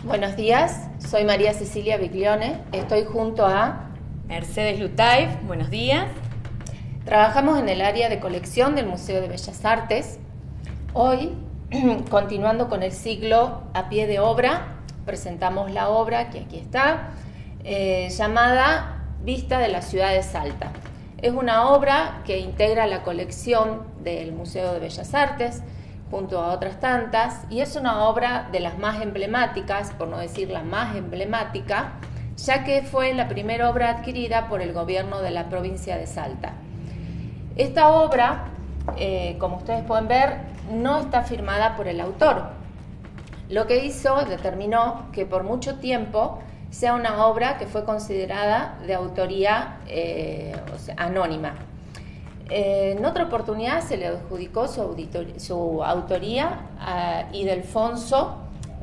Buenos días, soy María Cecilia Biglione, estoy junto a... Mercedes Lutaif, buenos días. Trabajamos en el área de colección del Museo de Bellas Artes. Hoy, continuando con el ciclo A Pie de Obra, presentamos la obra que aquí está, llamada Vista de la Ciudad de Salta. Es una obra que integra la colección del Museo de Bellas Artes, junto a otras tantas, y es una obra de las más emblemáticas, por no decir la más emblemática, ya que fue la primera obra adquirida por el gobierno de la provincia de Salta. Esta obra, como ustedes pueden ver, no está firmada por el autor. Lo que hizo determinó que por mucho tiempo sea una obra que fue considerada de autoría anónima. En otra oportunidad se le adjudicó su autoría a Ildefonso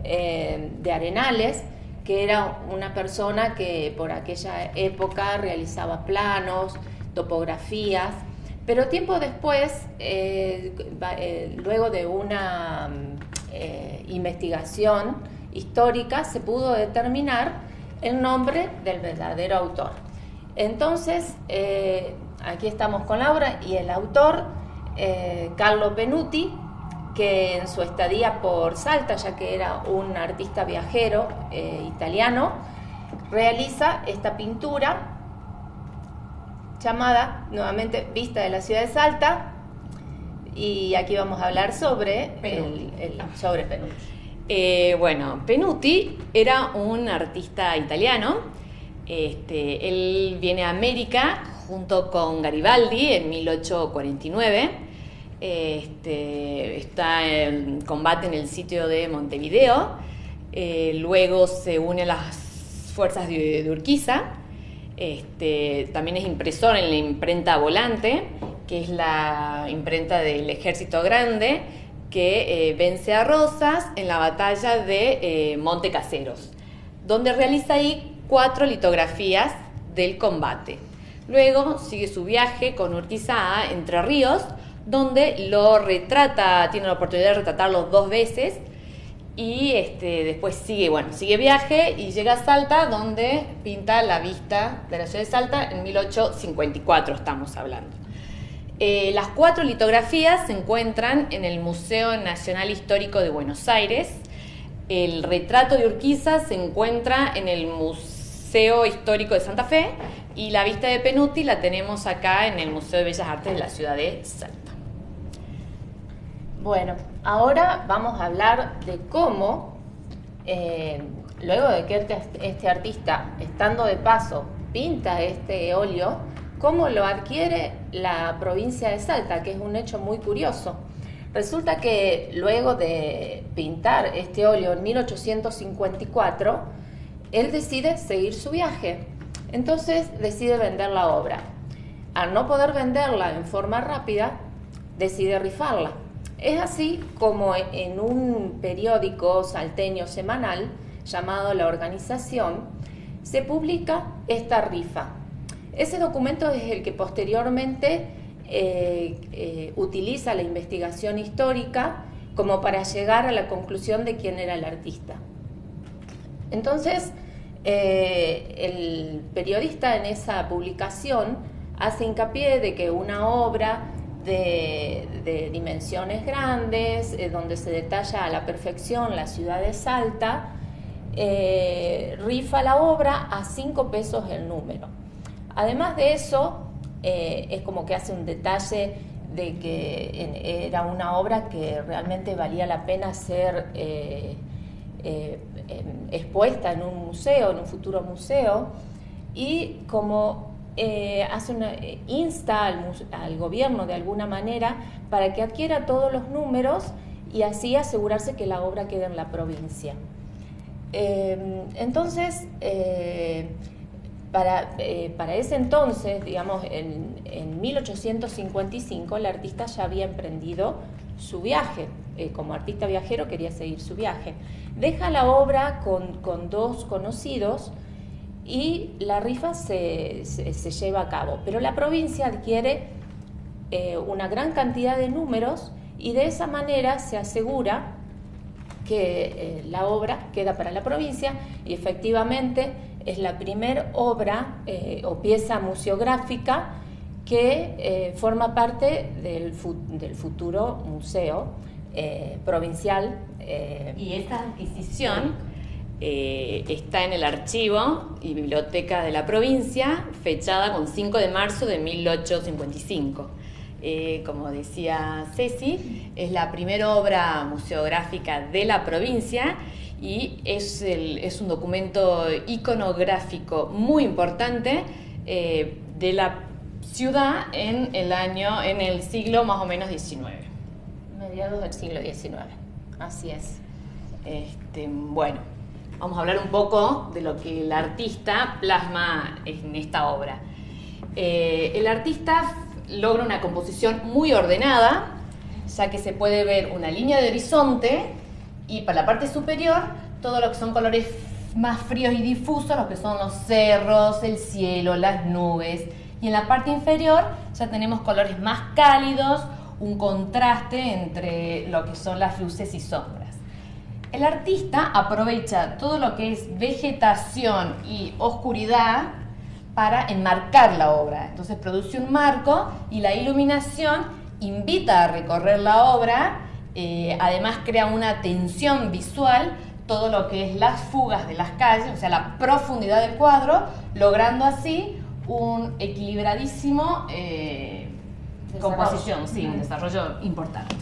de Arenales, que era una persona que por aquella época realizaba planos, topografías, pero tiempo después, luego de una investigación histórica, se pudo determinar el nombre del verdadero autor. Entonces, aquí estamos con la obra y el autor, Carlo Penuti, que en su estadía por Salta, ya que era un artista viajero italiano, realiza esta pintura llamada nuevamente Vista de la Ciudad de Salta, y aquí vamos a hablar sobre sobre Penuti. Bueno, Penuti era un artista italiano. Él viene a América junto con Garibaldi en 1849. Combate en el sitio de Montevideo. Luego se une a las fuerzas de Urquiza. También es impresor en la imprenta Volante, que es la imprenta del Ejército Grande, que vence a Rosas en la batalla de Monte Caseros, donde realiza ahí 4 litografías del combate. Luego sigue su viaje con Urquiza a Entre Ríos, donde lo retrata, tiene la oportunidad de retratarlo 2 veces, y después sigue viaje y llega a Salta, donde pinta la Vista de la Ciudad de Salta en 1854, estamos hablando. Las 4 litografías se encuentran en el Museo Nacional Histórico de Buenos Aires. El retrato de Urquiza se encuentra en el Museo Histórico de Santa Fe, y la Vista de Penuti la tenemos acá en el Museo de Bellas Artes de la ciudad de Salta. Bueno, ahora vamos a hablar de cómo, luego de que este artista, estando de paso, pinta este óleo, cómo lo adquiere la provincia de Salta, que es un hecho muy curioso. Resulta que luego de pintar este óleo en 1854, él decide seguir su viaje. Entonces decide vender la obra. Al no poder venderla en forma rápida, decide rifarla. Es así como en un periódico salteño semanal llamado La Organización se publica esta rifa. Ese documento es el que posteriormente utiliza la investigación histórica como para llegar a la conclusión de quién era el artista. Entonces, el periodista en esa publicación hace hincapié de que una obra de dimensiones grandes, donde se detalla a la perfección la ciudad de Salta, rifa la obra a 5 pesos el número. Además de eso, es como que hace un detalle de que era una obra que realmente valía la pena ser expuesta en un museo, en un futuro museo, y como insta al gobierno de alguna manera para que adquiera todos los números y así asegurarse que la obra quede en la provincia. Entonces, para ese entonces, digamos, en 1855, el artista ya había emprendido su viaje. Como artista viajero quería seguir su viaje. Deja la obra con 2 conocidos y la rifa se lleva a cabo. Pero la provincia adquiere una gran cantidad de números y de esa manera se asegura que la obra queda para la provincia y efectivamente es la primera obra o pieza museográfica que forma parte del futuro museo provincial. Y esta adquisición está en el archivo y biblioteca de la provincia, fechada con 5 de marzo de 1855. Como decía Ceci, es la primera obra museográfica de la provincia y es un documento iconográfico muy importante de la ciudad en el siglo más o menos XIX. Mediados del siglo XIX, así es. Bueno, vamos a hablar un poco de lo que el artista plasma en esta obra. El artista logra una composición muy ordenada, ya que se puede ver una línea de horizonte y para la parte superior todo lo que son colores más fríos y difusos, lo que son los cerros, el cielo, las nubes, y en la parte inferior ya tenemos colores más cálidos, un contraste entre lo que son las luces y sombras. El artista aprovecha todo lo que es vegetación y oscuridad para enmarcar la obra. Entonces produce un marco y la iluminación invita a recorrer la obra, además crea una tensión visual, todo lo que es las fugas de las calles, o sea, la profundidad del cuadro, logrando así un equilibradísimo composición, sí, un desarrollo importante.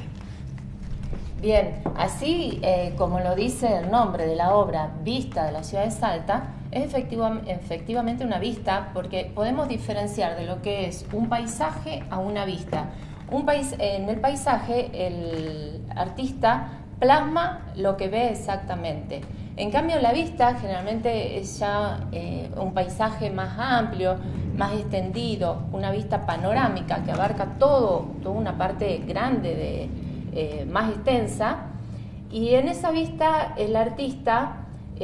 Bien, así como lo dice el nombre de la obra, Vista de la ciudad de Salta, es efectivamente una vista, porque podemos diferenciar de lo que es un paisaje a una vista. En el paisaje el artista plasma lo que ve exactamente. En cambio, la vista generalmente es ya un paisaje más amplio, más extendido, una vista panorámica que abarca toda una parte grande, más extensa. Y en esa vista el artista,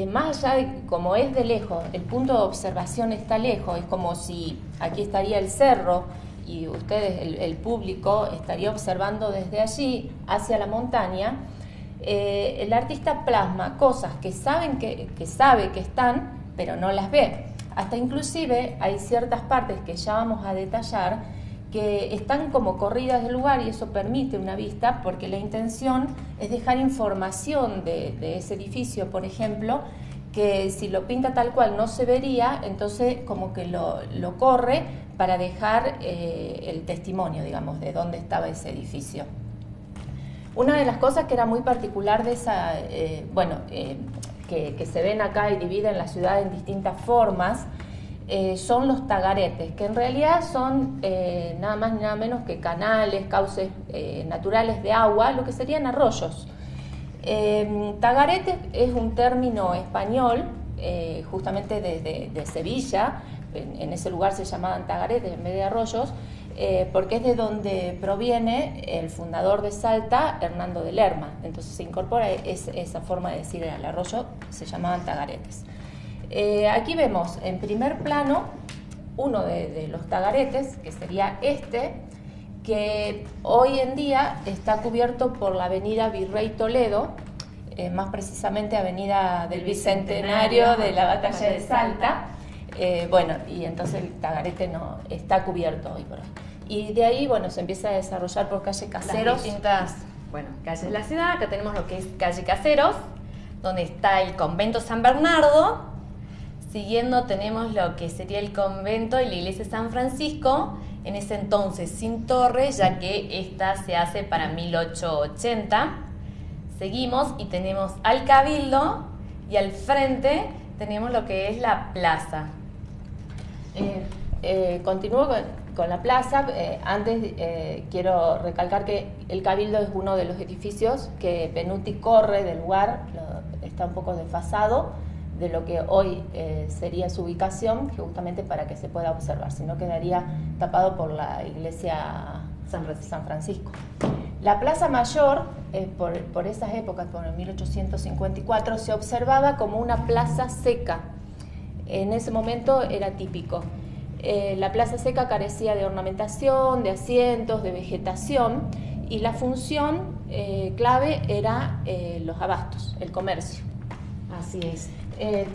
más allá de como es de lejos, el punto de observación está lejos, es como si aquí estaría el cerro y ustedes, el público, estaría observando desde allí hacia la montaña. El artista plasma cosas que sabe que están, pero no las ve. Hasta inclusive hay ciertas partes que ya vamos a detallar que están como corridas del lugar y eso permite una vista porque la intención es dejar información de ese edificio, por ejemplo, que si lo pinta tal cual no se vería, entonces como que lo corre para dejar el testimonio, digamos, de dónde estaba ese edificio. Una de las cosas que era muy particular de esa, que se ven acá y dividen la ciudad en distintas formas, son los tagaretes, que en realidad son nada más ni nada menos que canales, cauces naturales de agua, lo que serían arroyos. Tagarete es un término español, justamente de Sevilla, en ese lugar se llamaban tagaretes en vez de arroyos, porque es de donde proviene el fundador de Salta, Hernando de Lerma. Entonces se incorpora esa forma de decir al arroyo, se llamaban tagaretes. Aquí vemos en primer plano uno de los tagaretes, que sería que hoy en día está cubierto por la avenida Virrey Toledo, más precisamente avenida del Bicentenario de la Batalla de Salta. Y entonces el tagarete no está cubierto hoy por hoy. Y de ahí, se empieza a desarrollar por calle Caseros. Las distintas, calles de la ciudad. Acá tenemos lo que es calle Caseros, donde está el convento San Bernardo. Siguiendo tenemos lo que sería el convento y la iglesia San Francisco, en ese entonces sin torre, ya que esta se hace para 1880. Seguimos y tenemos al Cabildo y al frente tenemos lo que es la plaza. Continúo con la plaza. Antes quiero recalcar que el Cabildo es uno de los edificios que Penuti corre del lugar, está un poco desfasado de lo que hoy sería su ubicación, justamente para que se pueda observar, si no quedaría tapado por la iglesia San Francisco. La Plaza Mayor, por esas épocas, por el 1854, se observaba como una plaza seca. En ese momento era típico. La plaza seca carecía de ornamentación, de asientos, de vegetación, y la función clave era los abastos, el comercio. Así es.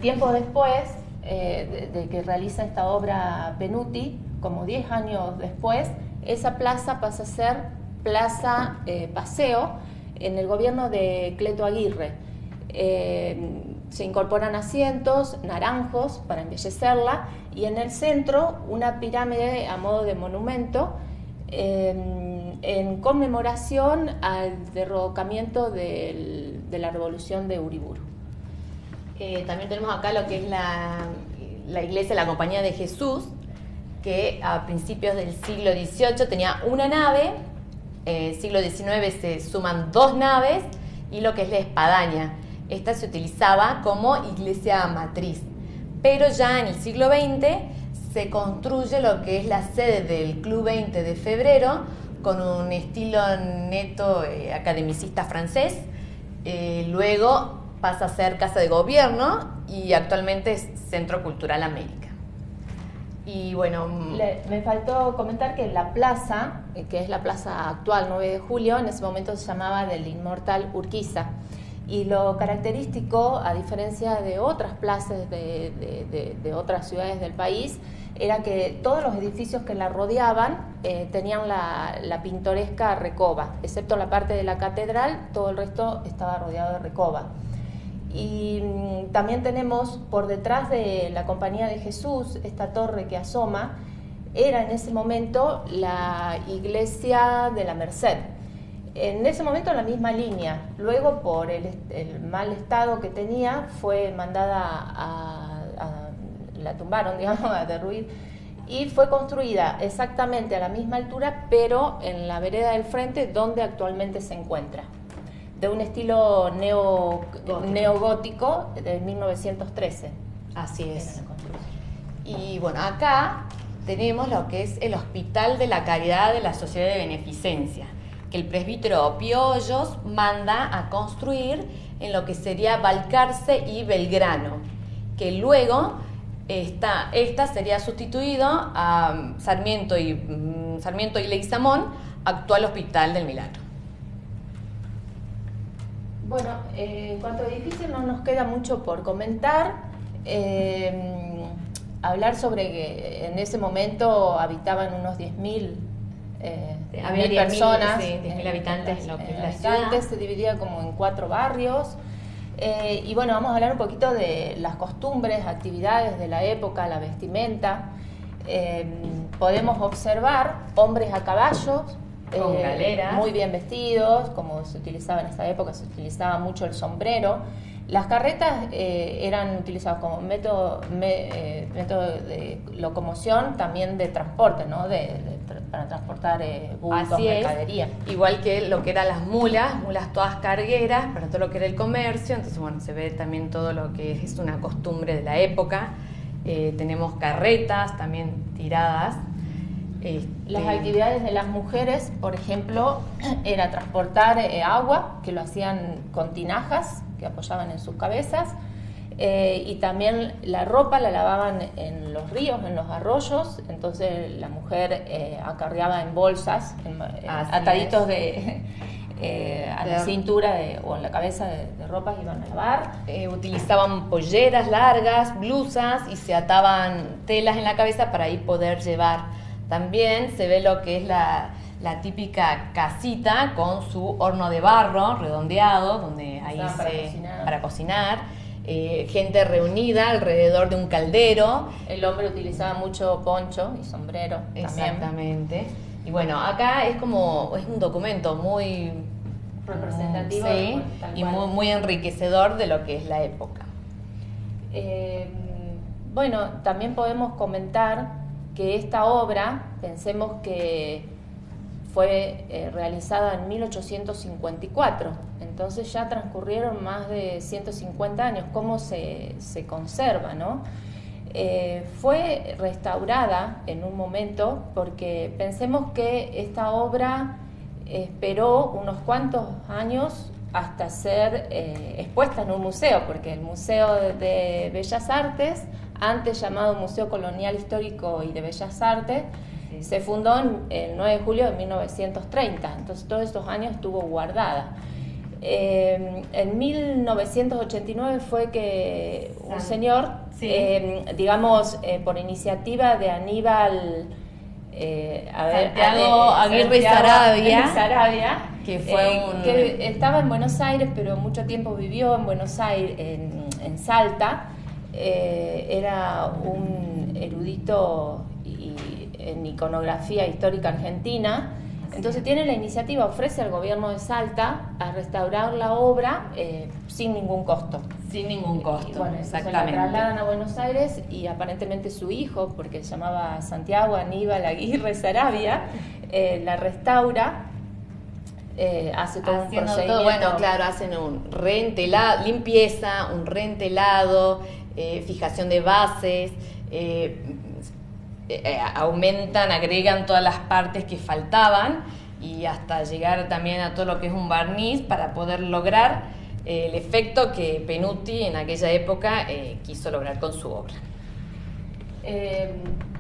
Tiempo después de que realiza esta obra Penuti, como 10 años después, esa plaza pasa a ser plaza paseo en el gobierno de Cleto Aguirre. Se incorporan asientos, naranjos para embellecerla, y en el centro una pirámide a modo de monumento en conmemoración al derrocamiento de la revolución de Uriburu. También tenemos acá lo que es la iglesia de la Compañía de Jesús, que a principios del siglo XVIII tenía una nave, siglo XIX se suman 2 naves, y lo que es la espadaña. Esta se utilizaba como iglesia matriz, pero ya en el siglo XX se construye lo que es la sede del Club 20 de Febrero, con un estilo neto academicista francés. Luego pasa a ser Casa de Gobierno y actualmente es Centro Cultural América. Y bueno, me faltó comentar que la plaza, que es la plaza actual 9 de julio, en ese momento se llamaba del inmortal Urquiza. Y lo característico, a diferencia de otras plazas de otras ciudades del país, era que todos los edificios que la rodeaban tenían la pintoresca recoba, excepto la parte de la catedral, todo el resto estaba rodeado de recoba. Y también tenemos por detrás de la Compañía de Jesús, esta torre que asoma, era en ese momento la iglesia de la Merced. En ese momento la misma línea, luego por el mal estado que tenía fue mandada la tumbaron, digamos, a derruir, y fue construida exactamente a la misma altura, pero en la vereda del frente donde actualmente se encuentra, de un estilo neogótico de 1913. Así es. Y bueno, acá tenemos lo que es el Hospital de la Caridad de la Sociedad de Beneficencia, que el presbítero Pío Hoyos manda a construir en lo que sería Balcarce y Belgrano, que luego esta sería sustituido a Sarmiento y Leguizamón, actual Hospital del Milagro. Bueno, en cuanto a edificios no nos queda mucho por comentar. Hablar sobre que en ese momento habitaban unos 10.000 personas, 10.000 habitantes, lo que es la ciudad. ciudad. Se dividía como en 4 barrios. Y bueno, vamos a hablar un poquito de las costumbres, actividades de la época, la vestimenta. Podemos observar hombres a caballos, con galeras, muy bien vestidos, como se utilizaba en esa época, se utilizaba mucho el sombrero. Las carretas eran utilizadas como método de locomoción, también de transporte, ¿no? Para transportar bultos, mercadería. Igual que lo que eran las mulas todas cargueras, para todo lo que era el comercio. Entonces, bueno, se ve también todo lo que es una costumbre de la época. Tenemos carretas también tiradas. Las actividades de las mujeres, por ejemplo, era transportar agua, que lo hacían con tinajas que apoyaban en sus cabezas, y también la ropa la lavaban en los ríos, en los arroyos. Entonces la mujer acarreaba en bolsas, ataditos a la cintura o en la cabeza de ropas, iban a lavar. Utilizaban polleras largas, blusas, y se ataban telas en la cabeza para ahí poder llevar. También se ve lo que es la típica casita con su horno de barro redondeado, donde ahí para cocinar. Gente reunida alrededor de un caldero. El hombre utilizaba mucho poncho y sombrero. Exactamente. También. Y bueno, acá es un documento muy representativo, sí, y muy enriquecedor de lo que es la época. Bueno, también podemos comentar que esta obra, pensemos que fue realizada en 1854, entonces ya transcurrieron más de 150 años. ¿Cómo se conserva, no? Fue restaurada en un momento, porque pensemos que esta obra esperó unos cuantos años hasta ser expuesta en un museo, porque el Museo de Bellas Artes, antes llamado Museo Colonial Histórico y de Bellas Artes, Sí. Se fundó el 9 de julio de 1930, entonces todos estos años estuvo guardada. En 1989 fue que un señor, Sí. digamos, por iniciativa de Aníbal Santiago Aguirre Saravia, que fue que estaba en Buenos Aires, pero mucho tiempo vivió en Buenos Aires, en Salta. Era un erudito en iconografía histórica argentina. Entonces tiene la iniciativa, ofrece al gobierno de Salta a restaurar la obra sin ningún costo. Sin ningún costo, Y bueno, exactamente. la trasladan a Buenos Aires y aparentemente su hijo, porque se llamaba Santiago Aníbal Aguirre Saravia, la restaura, hace todo un procedimiento. Bueno, claro, hacen un reentelado, limpieza, un reentelado, fijación de bases, aumentan, agregan todas las partes que faltaban y hasta llegar también a todo lo que es un barniz para poder lograr el efecto que Penuti en aquella época quiso lograr con su obra.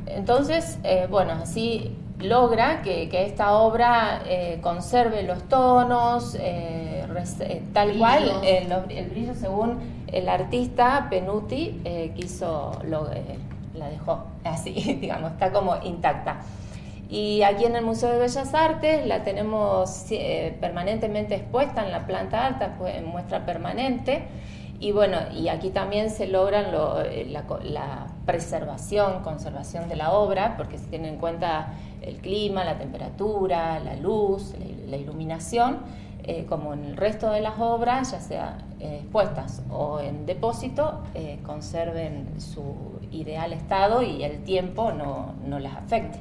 Entonces, bueno, así logra que esta obra conserve los tonos, tal Brillos. cual, el brillo según el artista Penuti quiso, la dejó así, digamos, está como intacta. Y aquí en el Museo de Bellas Artes la tenemos permanentemente expuesta en la planta alta, pues, en muestra permanente. Y bueno, y aquí también se logran la conservación de la obra, porque se tiene en cuenta el clima, la temperatura, la luz, la iluminación, como en el resto de las obras, ya sea expuestas o en depósito, conserven su ideal estado y el tiempo no las afecte.